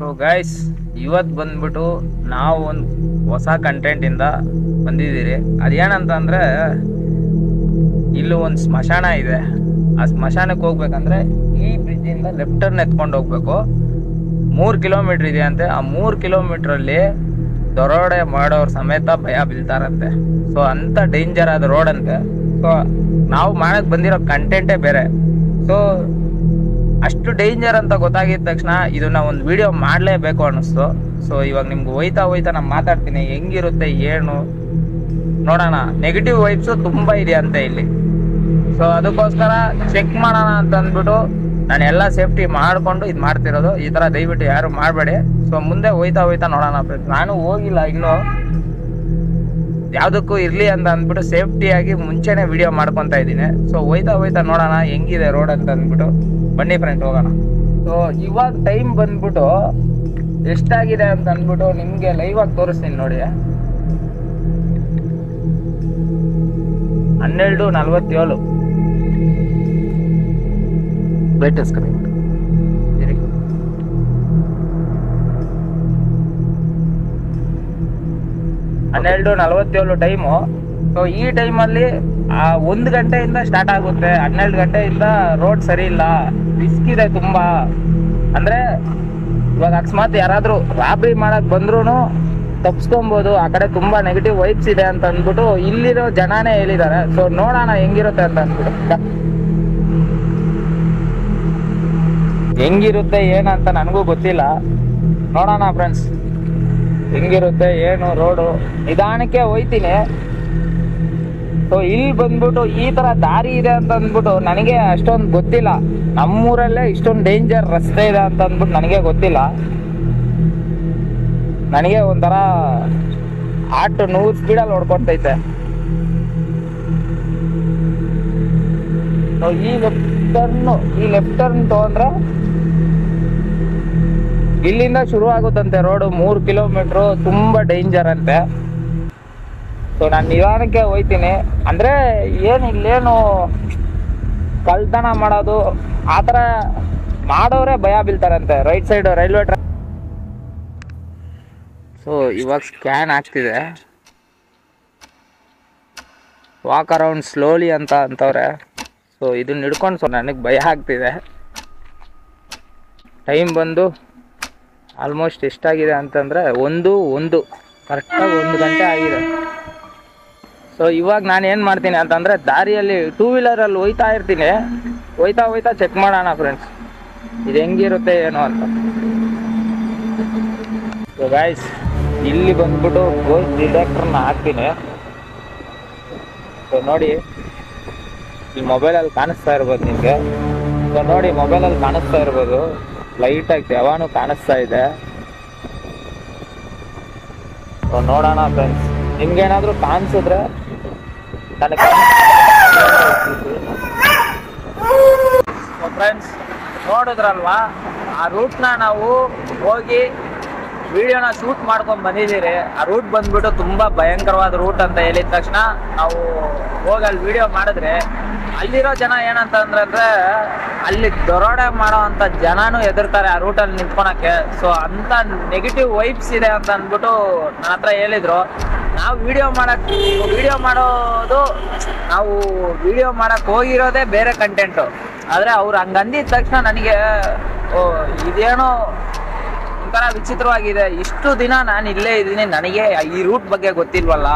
So guys, ಇವತ್ತು ಬಂದ್ಬಿಟ್ಟು ನಾವು ಒಂದು ಹೊಸ ಕಂಟೆಂಟಿಂದ ಬಂದಿದ್ದೀರಿ. ಅದೇನಂತಂದರೆ, ಇಲ್ಲೂ ಒಂದು ಸ್ಮಶಾನ ಇದೆ. ಆ ಸ್ಮಶಾನಕ್ಕೆ ಹೋಗ್ಬೇಕಂದ್ರೆ ಈ ಬ್ರಿಡ್ಜಿಂದ ಲೆಫ್ಟ್ ಟರ್ನ್ ಎತ್ಕೊಂಡು ಹೋಗ್ಬೇಕು. 3 ಕಿಲೋಮೀಟ್ರ್ ಇದೆ ಅಂತೆ. ಆ 3 ಕಿಲೋಮೀಟ್ರಲ್ಲಿ ದರೋಡೆ ಮಾಡೋರು ಸಮೇತ ಭಯ ಬೀಳ್ತಾರಂತೆ. ಸೊ ಅಂಥ ಡೇಂಜರ್ ಆದ ರೋಡ್ ಅಂತೆ. ಸೊ ನಾವು ಮಾಡಕ್ಕೆ ಬಂದಿರೋ ಕಂಟೆಂಟೇ ಬೇರೆ. ಸೊ ಅಷ್ಟು ಡೇಂಜರ್ ಅಂತ ಗೊತ್ತಾಗಿದ ತಕ್ಷಣ ಇದನ್ನ ಒಂದು ವಿಡಿಯೋ ಮಾಡಲೇಬೇಕು ಅನ್ನಿಸ್ತು. ಸೊ ಇವಾಗ ನಿಮ್ಗೆ ಹೋಯ್ತಾ ನಾನು ಮಾತಾಡ್ತೀನಿ, ಹೆಂಗಿರುತ್ತೆ ಏನು ನೋಡೋಣ. ನೆಗೆಟಿವ್ ವೈಬ್ಸು ತುಂಬ ಇದೆ ಅಂತ ಇಲ್ಲಿ. ಸೊ ಅದಕ್ಕೋಸ್ಕರ ಚೆಕ್ ಮಾಡೋಣ ಅಂತ ಅಂದ್ಬಿಟ್ಟು ನಾನು ಎಲ್ಲ ಸೇಫ್ಟಿ ಮಾಡಿಕೊಂಡು ಇದು ಮಾಡ್ತಿರೋದು. ಈ ಥರ ದಯವಿಟ್ಟು ಯಾರು ಮಾಡಬೇಡಿ. ಸೊ ಮುಂದೆ ಹೋಯ್ತಾ ನೋಡೋಣ ಫ್ರೆಂಡ್ಸ್. ನಾನು ಹೋಗಿಲ್ಲ ಇನ್ನೂ, ಯಾವುದಕ್ಕೂ ಇರಲಿ ಅಂತ ಅಂದ್ಬಿಟ್ಟು ಸೇಫ್ಟಿಯಾಗಿ ಮುಂಚೆನೇ ವಿಡಿಯೋ ಮಾಡ್ಕೊತಾ ಇದ್ದೀನಿ. ಸೊ ಹೋಯ್ತಾ ನೋಡೋಣ ಹೆಂಗಿದೆ ರೋಡ್ ಅಂತ ಅಂದ್ಬಿಟ್ಟು. ಬನ್ನಿ ಫ್ರೆಂಡ್ ಹೋಗೋಣ. ಸೊ ಇವಾಗ ಟೈಮ್ ಬಂದ್ಬಿಟ್ಟು ಎಷ್ಟಾಗಿದೆ ಅಂತ ಅಂದ್ಬಿಟ್ಟು ನಿಮಗೆ ಲೈವ್ ಆಗಿ ತೋರಿಸ್ತೀನಿ ನೋಡಿ. 12:47 ಬ್ರೈಟ್ನೆಸ್ ಕಮ್ಮಿ ಸರಿ. 12:47 ಟೈಮು. ಸೊ ಈ ಟೈಮಲ್ಲಿ 1 ಗಂಟೆಯಿಂದ ಸ್ಟಾರ್ಟ್ ಆಗುತ್ತೆ. 12 ಗಂಟೆಯಿಂದ ರೋಡ್ ಸರಿ ಇಲ್ಲ, ರಿಸ್ಕ್ ಇದೆ ತುಂಬ. ಅಂದರೆ ಇವಾಗ ಅಕಸ್ಮಾತ್ ಯಾರಾದರೂ ರಾಬ್ರಿ ಮಾಡಕ್ಕೆ ಬಂದ್ರೂ ತಪ್ಪಿಸ್ಕೊಬೋದು. ಆ ಕಡೆ ತುಂಬ ನೆಗೆಟಿವ್ ವೈಬ್ಸ್ ಇದೆ ಅಂತ ಅಂದ್ಬಿಟ್ಟು ಇಲ್ಲಿರೋ ಜನನೇ ಹೇಳಿದ್ದಾರೆ. ಸೊ ನೋಡೋಣ ಹೆಂಗಿರುತ್ತೆ ಅಂತ ಅಂದ್ಬಿಟ್ಟು. ಹೆಂಗಿರುತ್ತೆ ಏನಂತ ನನಗೂ ಗೊತ್ತಿಲ್ಲ, ನೋಡೋಣ ಫ್ರೆಂಡ್ಸ್ ಹೆಂಗಿರುತ್ತೆ ಏನು ರೋಡು. ನಿಧಾನಕ್ಕೆ ಹೋಯ್ತೀನಿ. ಸೊ ಇಲ್ಲಿ ಬಂದ್ಬಿಟ್ಟು ಈ ಥರ ದಾರಿ ಇದೆ ಅಂತ ಅಂದ್ಬಿಟ್ಟು ನನಗೆ ಅಷ್ಟೊಂದು ಗೊತ್ತಿಲ್ಲ. ನಮ್ಮೂರಲ್ಲೇ ಇಷ್ಟೊಂದು ಡೇಂಜರ್ ರಸ್ತೆ ಇದೆ ಅಂತ ಅಂದ್ಬಿಟ್ಟು ನನಗೆ ಗೊತ್ತಿಲ್ಲ. ನನಗೆ ಒಂಥರ ಆಟ 100 ಸ್ಪೀಡಲ್ಲಿ ಹೊಡ್ಕೊತೈತೆ. ಈ ಲೆಫ್ಟ್ ಟರ್ನ್ ತೊಗೊಂಡ್ರೆ ಇಲ್ಲಿಂದ ಶುರು ಆಗುತ್ತಂತೆ ರೋಡು. 3 ಕಿಲೋಮೀಟ್ರು ತುಂಬ ಡೇಂಜರ್ ಅಂತೆ. ಸೊ ನಾನು ನಿಧಾನಕ್ಕೆ ಹೋಯ್ತೀನಿ. ಅಂದರೆ ಇಲ್ಲೇನು ಕಳ್ತನ ಮಾಡೋದು ಆ ಥರ ಮಾಡೋರೇ ಭಯ ಬೀಳ್ತಾರಂತೆ. Right side railway track. So ಇವಾಗ ಸ್ಕ್ಯಾನ್ ಆಗ್ತಿದೆ. ವಾಕ್ ಅರೌಂಡ್ ಸ್ಲೋಲಿ ಅಂತವ್ರೆ. ಸೊ ಇದನ್ನ ಹಿಡ್ಕೊಂಡು ಸೊ ನನಗೆ ಭಯ ಆಗ್ತಿದೆ. ಟೈಮ್ ಬಂದು ಆಲ್ಮೋಸ್ಟ್ ಎಷ್ಟಾಗಿದೆ ಅಂತಂದರೆ 1 ಕರೆಕ್ಟಾಗಿ 1 ಗಂಟೆ ಆಗಿದೆ. ಸೊ ಇವಾಗ ನಾನು ಏನು ಮಾಡ್ತೀನಿ ಅಂತಂದರೆ ದಾರಿಯಲ್ಲಿ 2 ವೀಲರಲ್ಲಿ ಹೋಯ್ತಾ ಇರ್ತೀನಿ. ಹೋಯ್ತಾ ಚೆಕ್ ಮಾಡೋಣ ಫ್ರೆಂಡ್ಸ್ ಇದು ಹೆಂಗಿರುತ್ತೆ ಏನೋ ಅಂತ. ಸೊ ಗೈಸ್, ಇಲ್ಲಿ ಬಂದ್ಬಿಟ್ಟು ಗೋಸ್ಟ್ ಡಿಟೆಕ್ಟರ್ನ ಹಾಕ್ತೀನಿ. ಸೊ ನೋಡಿ, ಈ ಮೊಬೈಲಲ್ಲಿ ಕಾಣಿಸ್ತಾ ಇರ್ಬೋದು ನಿಮಗೆ. ಸೊ ನೋಡಿ, ಮೊಬೈಲಲ್ಲಿ ಕಾಣಿಸ್ತಾ ಇರ್ಬೋದು, ಲೈಟಾಗಿ ಯಾವಾನು ಕಾಣಿಸ್ತಾ ಇದೆ. ಸೊ ನೋಡೋಣ ಫ್ರೆಂಡ್ಸ್, ನಿಮ್ಗೇನಾದರೂ ಕಾಣಿಸಿದ್ರೆ ನನಗೆ. ಸೊ ಫ್ರೆಂಡ್ಸ್ ನೋಡಿದ್ರಲ್ವಾ, ಆ ರೂಟ್ನ ನಾವು ಹೋಗಿ ವಿಡಿಯೋನ ಶೂಟ್ ಮಾಡ್ಕೊಂಡು ಬಂದಿದ್ದೀರಿ. ಆ ರೂಟ್ ಬಂದ್ಬಿಟ್ಟು ತುಂಬ ಭಯಂಕರವಾದ ರೂಟ್ ಅಂತ ಹೇಳಿದ ತಕ್ಷಣ ನಾವು ಹೋಗಿ ಅಲ್ಲಿ ವಿಡಿಯೋ ಮಾಡಿದ್ರೆ ಅಲ್ಲಿರೋ ಜನ ಏನಂತಂದ್ರೆ ಅಲ್ಲಿ ದರೋಡೆ ಮಾಡೋ ಅಂಥ ಜನನೂ ಎದುರ್ತಾರೆ ಆ ರೂಟಲ್ಲಿ ನಿಂತ್ಕೊಳಕ್ಕೆ. ಸೊ ಅಂಥ ನೆಗೆಟಿವ್ ವೈಬ್ಸ್ ಇದೆ ಅಂತ ಅಂದ್ಬಿಟ್ಟು ನನ್ನ ಹತ್ರ ಹೇಳಿದರು. ನಾವು ವಿಡಿಯೋ ಮಾಡೋದು ನಾವು ವಿಡಿಯೋ ಮಾಡಕ್ಕೆ ಹೋಗಿರೋದೇ ಬೇರೆ ಕಂಟೆಂಟು. ಆದರೆ ಅವ್ರು ಹಂಗೆ ಅಂದಿದ ತಕ್ಷಣ ನನಗೆ ಇದೇನೋ ಒಂಥರ ವಿಚಿತ್ರವಾಗಿದೆ. ಇಷ್ಟು ದಿನ ನಾನು ಇಲ್ಲೇ ಇದ್ದೀನಿ, ನನಗೆ ಈ ರೂಟ್ ಬಗ್ಗೆ ಗೊತ್ತಿಲ್ವಲ್ಲ.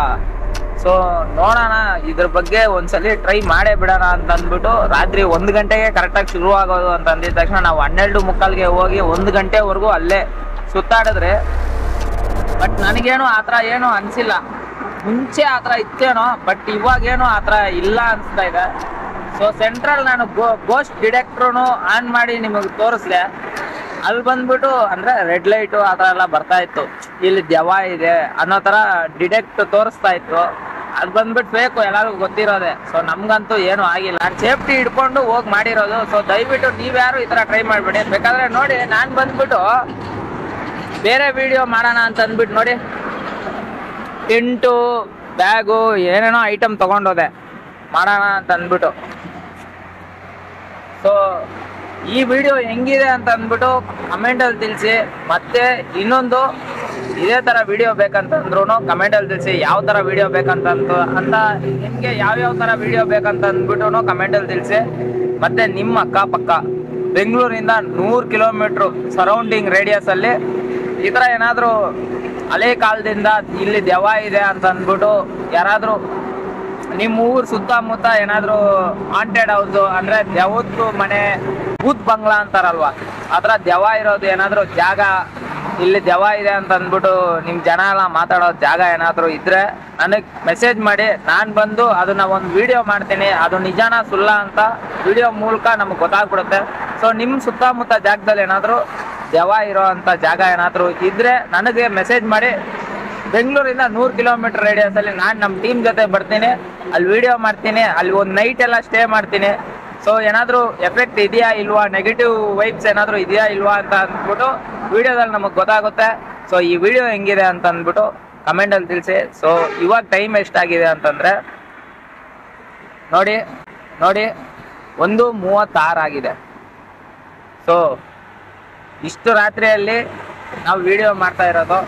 ಸೊ ನೋಡೋಣ, ಇದ್ರ ಬಗ್ಗೆ ಒಂದ್ಸಲಿ ಟ್ರೈ ಮಾಡೇ ಬಿಡೋಣ ಅಂತ ಅಂದ್ಬಿಟ್ಟು ರಾತ್ರಿ 1 ಗಂಟೆಗೆ ಕರೆಕ್ಟಾಗಿ ಶುರು ಆಗೋದು ಅಂತ ಅಂದಿದ ತಕ್ಷಣ ನಾವು 12:45ಗೆ ಹೋಗಿ 1 ಗಂಟೆವರೆಗೂ ಅಲ್ಲೇ ಸುತ್ತಾಡಿದ್ರೆ. ಬಟ್ ನನಗೇನು ಆ ಥರ ಏನೂ ಅನಿಸಿಲ್ಲ. ಮುಂಚೆ ಆ ಥರ ಇತ್ತೇನೋ, ಬಟ್ ಇವಾಗೇನು ಆ ಥರ ಇಲ್ಲ ಅನಿಸ್ತಾ ಇದೆ. ಸೊ ಸೆಂಟ್ರಲ್ ನಾನು ಗೋಸ್ಟ್ ಡಿಟೆಕ್ಟ್ರೂ ಆನ್ ಮಾಡಿ ನಿಮಗೆ ತೋರಿಸ್ದೆ. ಅಲ್ಲಿ ಬಂದ್ಬಿಟ್ಟು ಅಂದರೆ ರೆಡ್ ಲೈಟು ಆ ಥರ ಎಲ್ಲ ಬರ್ತಾ ಇತ್ತು. ಇಲ್ಲಿ ದೆವ್ವ ಇದೆ ಅನ್ನೋ ಥರ ಡಿಟೆಕ್ಟ್ ತೋರಿಸ್ತಾ ಇತ್ತು. ಅದು ಬಂದ್ಬಿಟ್ಟು ಬೇಕು, ಎಲ್ಲರಿಗೂ ಗೊತ್ತಿರೋದೆ. ಸೊ ನಮಗಂತೂ ಏನೂ ಆಗಿಲ್ಲ. ನಾನು ಸೇಫ್ಟಿ ಹಿಡ್ಕೊಂಡು ಹೋಗಿ ಮಾಡಿರೋದು. ಸೊ ದಯವಿಟ್ಟು ನೀವ್ಯಾರು ಈ ಥರ ಟ್ರೈ ಮಾಡಿಬಿಡಿ. ಬೇಕಾದರೆ ನೋಡಿ, ನಾನು ಬಂದ್ಬಿಟ್ಟು ಬೇರೆ ವಿಡಿಯೋ ಮಾಡೋಣ ಅಂತ ಅಂದ್ಬಿಟ್ಟು ನೋಡಿ, ಟೆಂಟು ಬ್ಯಾಗು ಏನೇನೋ ಐಟಮ್ ತೊಗೊಂಡೋದೆ ಮಾಡೋಣ ಅಂತ ಅಂದ್ಬಿಟ್ಟು. ಸೊ ಈ ವಿಡಿಯೋ ಹೆಂಗಿದೆ ಅಂತ ಅಂದ್ಬಿಟ್ಟು ಕಮೆಂಟಲ್ಲಿ ತಿಳಿಸಿ. ಮತ್ತೆ ಇನ್ನೊಂದು ಇದೇ ಥರ ವಿಡಿಯೋ ಬೇಕಂತಂದ್ರೂ ಕಮೆಂಟಲ್ಲಿ ತಿಳಿಸಿ. ಯಾವ ಥರ ವಿಡಿಯೋ ಅಂತ ನಿಮಗೆ ಯಾವ್ಯಾವ ಥರ ವಿಡಿಯೋ ಬೇಕಂತ ಅಂದ್ಬಿಟ್ಟು ಕಮೆಂಟಲ್ಲಿ ತಿಳಿಸಿ. ಮತ್ತೆ ನಿಮ್ಮ ಅಕ್ಕಪಕ್ಕ ಬೆಂಗಳೂರಿಂದ 100 ಕಿಲೋಮೀಟ್ರು ಸರೌಂಡಿಂಗ್ ರೇಡಿಯಸಲ್ಲಿ ಈ ಥರ ಏನಾದರೂ ಹಳೆ ಕಾಲದಿಂದ ಇಲ್ಲಿ ದೆವ್ವ ಇದೆ ಅಂತ ಅಂದ್ಬಿಟ್ಟು ಯಾರಾದರೂ ನಿಮ್ಮ ಊರು ಸುತ್ತಮುತ್ತ ಏನಾದರೂ ಹಾಂಟೆಡ್ ಹೌಸು ಅಂದರೆ ದೆವ್ವದ್ದು ಮನೆ, ಭೂತ್ ಬಂಗ್ಲಾ ಅಂತಾರಲ್ವ, ಆ ಥರ ದೆವ್ವ ಇರೋದು ಏನಾದರೂ ಜಾಗ, ಇಲ್ಲಿ ದೆವ್ವ ಇದೆ ಅಂತ ಅಂದ್ಬಿಟ್ಟು ನಿಮ್ಮ ಜನ ಎಲ್ಲ ಮಾತಾಡೋ ಜಾಗ ಏನಾದರೂ ಇದ್ದರೆ ನನಗೆ ಮೆಸೇಜ್ ಮಾಡಿ. ನಾನು ಬಂದು ಅದನ್ನ ಒಂದು ವಿಡಿಯೋ ಮಾಡ್ತೀನಿ. ಅದು ನಿಜಾನ ಸುಳ್ಳ ಅಂತ ವಿಡಿಯೋ ಮೂಲಕ ನಮಗೆ ಗೊತ್ತಾಗ್ಬಿಡುತ್ತೆ. ಸೊ ನಿಮ್ಮ ಸುತ್ತಮುತ್ತ ಜಾಗದಲ್ಲಿ ಏನಾದರೂ ದೆವ್ವ ಇರೋ ಅಂಥ ಜಾಗ ಏನಾದರೂ ಇದ್ದರೆ ನನಗೆ ಮೆಸೇಜ್ ಮಾಡಿ. ಬೆಂಗಳೂರಿಂದ 100 ಕಿಲೋಮೀಟರ್ ರೇಡಿಯಸಲ್ಲಿ ನಾನು ನಮ್ಮ ಟೀಮ್ ಜೊತೆ ಬರ್ತೀನಿ, ಅಲ್ಲಿ ವಿಡಿಯೋ ಮಾಡ್ತೀನಿ, ಅಲ್ಲಿ ಒಂದು ನೈಟ್ ಎಲ್ಲ ಸ್ಟೇ ಮಾಡ್ತೀನಿ. ಸೊ ಏನಾದರೂ ಎಫೆಕ್ಟ್ ಇದೆಯಾ ಇಲ್ವಾ, ನೆಗೆಟಿವ್ ವೈಬ್ಸ್ ಏನಾದರೂ ಇದೆಯಾ ಇಲ್ವಾ ಅಂತ ಅಂದ್ಬಿಟ್ಟು ವಿಡಿಯೋದಲ್ಲಿ ನಮಗೆ ಗೊತ್ತಾಗುತ್ತೆ. ಸೊ ಈ ವಿಡಿಯೋ ಹೆಂಗಿದೆ ಅಂತ ಅಂದ್ಬಿಟ್ಟು ಕಮೆಂಟಲ್ಲಿ ತಿಳಿಸಿ. ಸೊ ಇವಾಗ ಟೈಮ್ ಎಷ್ಟಾಗಿದೆ ಅಂತಂದರೆ ನೋಡಿ 1:36 ಆಗಿದೆ. ಸೊ ಇಷ್ಟು ರಾತ್ರಿಯಲ್ಲಿ ನಾವು ವಿಡಿಯೋ ಮಾಡ್ತಾ ಇರೋದು.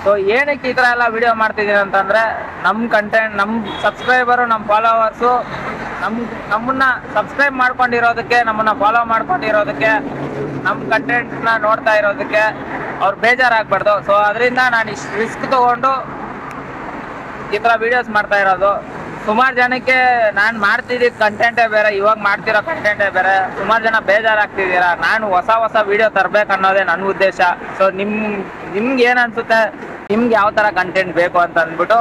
ಸೊ ಏನಕ್ಕೆ ಈ ಥರ ಎಲ್ಲ ವಿಡಿಯೋ ಮಾಡ್ತಿದ್ದೀನಿ ಅಂತಂದರೆ ನಮ್ಮ ಕಂಟೆಂಟ್, ನಮ್ಮ ಸಬ್ಸ್ಕ್ರೈಬರು, ನಮ್ಮ ಫಾಲೋವರ್ಸು ನಮ್ಮನ್ನ ಸಬ್ಸ್ಕ್ರೈಬ್ ಮಾಡ್ಕೊಂಡಿರೋದಕ್ಕೆ, ನಮ್ಮನ್ನ ಫಾಲೋ ಮಾಡ್ಕೊಂಡಿರೋದಕ್ಕೆ, ನಮ್ಮ ಕಂಟೆಂಟ್ನ ನೋಡ್ತಾ ಇರೋದಕ್ಕೆ ಅವ್ರು ಬೇಜಾರಾಗಬಾರ್ದು. ಸೊ ಅದರಿಂದ ನಾನು ಇಷ್ಟು ರಿಸ್ಕ್ ತೊಗೊಂಡು ಈ ಥರ ವೀಡಿಯೋಸ್ ಮಾಡ್ತಾ ಇರೋದು. ಸುಮಾರು ಜನಕ್ಕೆ ನಾನು ಮಾಡ್ತಿದ್ದಿದ್ದು ಕಂಟೆಂಟೇ ಬೇರೆ, ಇವಾಗ ಮಾಡ್ತಿರೋ ಕಂಟೆಂಟೇ ಬೇರೆ. ಸುಮಾರು ಜನ ಬೇಜಾರಾಗ್ತಿದ್ದೀರಾ. ನಾನು ಹೊಸ ವಿಡಿಯೋ ತರಬೇಕು ಅನ್ನೋದೇ ನನ್ನ ಉದ್ದೇಶ. ಸೊ ನಿಮ್ಗೆ ಏನು ಅನಿಸುತ್ತೆ, ನಿಮ್ಗೆ ಯಾವ ಥರ ಕಂಟೆಂಟ್ ಬೇಕು ಅಂತ ಅಂದ್ಬಿಟ್ಟು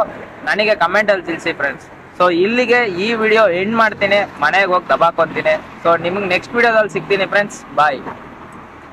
ನನಗೆ ಕಮೆಂಟಲ್ಲಿ ತಿಳಿಸಿ ಫ್ರೆಂಡ್ಸ್. ಸೊ ಇಲ್ಲಿಗೆ ಈ ವಿಡಿಯೋ ಎಂಡ್ ಮಾಡ್ತೀನಿ, ಮನೆಗೆ ಹೋಗಿ ದಬಾಕೊಂತೀನಿ. ಸೊ ನಿಮ್ಗೆ ನೆಕ್ಸ್ಟ್ ವಿಡಿಯೋದಲ್ಲಿ ಸಿಗ್ತೀನಿ ಫ್ರೆಂಡ್ಸ್. ಬಾಯ್.